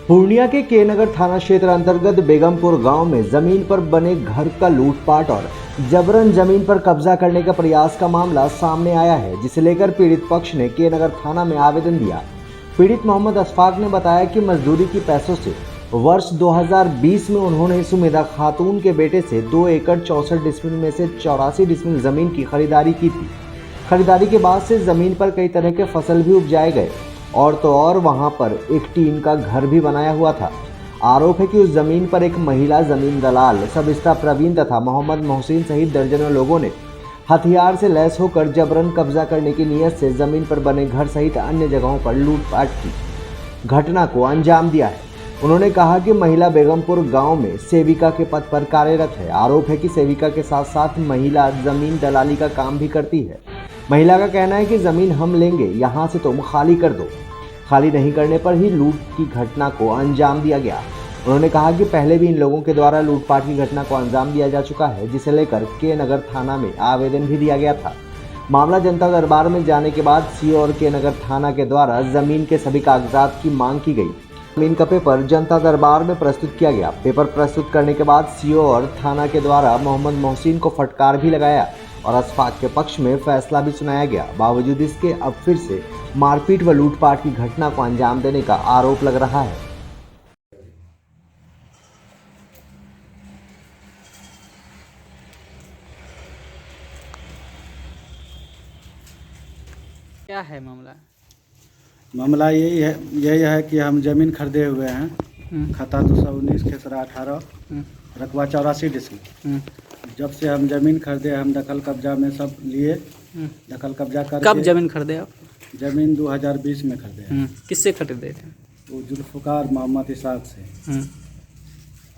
पूर्णिया के के नगर थाना क्षेत्र अंतर्गत बेगमपुर गांव में जमीन पर बने घर का लूटपाट और जबरन जमीन पर कब्जा करने का प्रयास का मामला सामने आया है, जिसे लेकर पीड़ित पक्ष ने के नगर थाना में आवेदन दिया। पीड़ित मोहम्मद अशफाक ने बताया कि मजदूरी की पैसों से वर्ष 2020 में उन्होंने सुमेधा खातून के बेटे से 2 एकड़ 64 डिसमिल में से 84 डिसमिल जमीन की खरीदारी की थी। खरीदारी के बाद से जमीन पर कई तरह के फसल भी उपजाए गए और तो और वहां पर एक टीन का घर भी बनाया हुआ था। आरोप है कि उस जमीन पर एक महिला जमीन दलाल सबिस्ता प्रवीण तथा मोहम्मद मोहसिन सहित दर्जनों लोगों ने हथियार से लैस होकर जबरन कब्जा करने की नीयत से जमीन पर बने घर सहित अन्य जगहों पर लूटपाट की घटना को अंजाम दिया है। उन्होंने कहा कि महिला बेगमपुर गांव में सेविका के पद पर कार्यरत है। आरोप है कि सेविका के साथ साथ महिला जमीन दलाली का काम भी करती है। महिला का कहना है कि जमीन हम लेंगे, यहाँ से तुम खाली कर दो। खाली नहीं करने पर ही लूट की घटना को अंजाम दिया गया। उन्होंने कहा कि पहले भी इन लोगों के द्वारा लूटपाट की घटना को अंजाम दिया जा चुका है, जिसे लेकर के नगर थाना में आवेदन भी दिया गया था। मामला जनता दरबार में जाने के बाद सीओ और के नगर थाना के द्वारा जमीन के सभी कागजात की मांग की गई। जमीन का पेपर जनता दरबार में प्रस्तुत किया गया। पेपर प्रस्तुत करने के बाद सीओ और थाना के द्वारा मोहम्मद मोहसिन को फटकार भी लगाया और अशफाक के पक्ष में फैसला भी सुनाया गया। बावजूद इसके अब फिर से मारपीट व लूटपाट की घटना को अंजाम देने का आरोप लग रहा है। क्या है मामला? मामला यही है कि हम ज़मीन खरीदे हुए हैं। खाता 219 खेसरा 18 रकबा 84 डिसमिल। जब से हम ज़मीन खरीदे हम दखल कब्जा में सब लिए। दखल कब्जा कर कब ज़मीन खरीदे आप? ज़मीन 2020 में खरीदे। किससे खरीदे थे? वो जुल्फ़िकार मोहम्मद इसाक से।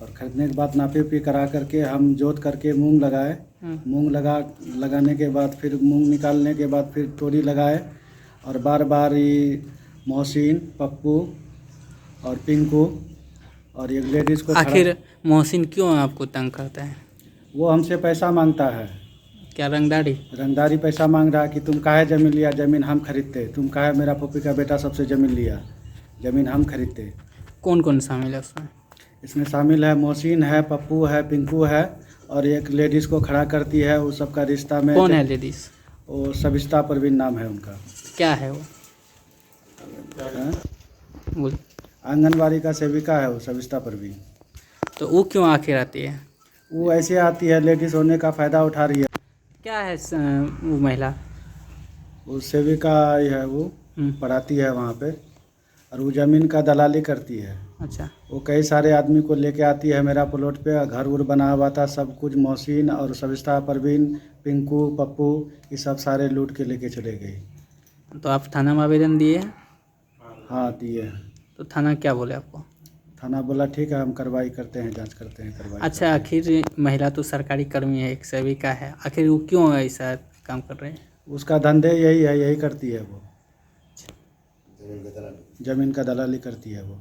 और खरीदने के बाद नापी उपी करा करके हम जोत करके मूंग लगाए। मूंग लगाने के बाद फिर मूंग निकालने के बाद फिर तोरी लगाए और बार बार ये मोहसिन, पप्पू और पिंकू और एक लेडीज़ को आखिर मोहसिन क्यों आपको तंग करता है? वो हमसे पैसा मांगता है। क्या रंगदारी पैसा मांग रहा है कि तुम काहे ज़मीन लिया, ज़मीन हम खरीदते। तुम काहे मेरा पप्पी का बेटा सबसे ज़मीन लिया, ज़मीन हम खरीदते। कौन कौन शामिल है उसमें? इसमें शामिल है मोहसिन है, पप्पू है, पिंकू है और एक लेडीज़ को खड़ा करती है। वो सबका रिश्ता में कौन है लेडीज़? वो सबिस्ता परवीन नाम है उनका। क्या है वो? बोल। आंगनबाड़ी का सेविका है वो सबिस्ता परवीन। तो वो क्यों आखिर आती है? वो ऐसे आती है, लेडीज़ होने का फ़ायदा उठा रही है। क्या है वो महिला? वो सेविका है, वो पढ़ाती है वहाँ पे और वो ज़मीन का दलाली करती है। अच्छा। वो कई सारे आदमी को लेके आती है मेरा प्लॉट पे। घर उर बना हुआ था सब कुछ। मोहसिन और सबिस्ता परवीन, पिंकू, पप्पू ये सब सारे लूट के लेके चले गई। तो आप थाना में आवेदन दिए हैं? हाँ दिए। तो थाना क्या बोले आपको? थाना बोला ठीक है हम कार्रवाई करते हैं, जांच करते हैं, कार्रवाई। अच्छा, आखिर महिला तो सरकारी कर्मी है, एक सेविका है, आखिर वो क्यों ऐसा काम कर रहे हैं? उसका धंधे यही है, यही करती है वो। ज़मीन का दलाली करती है वो।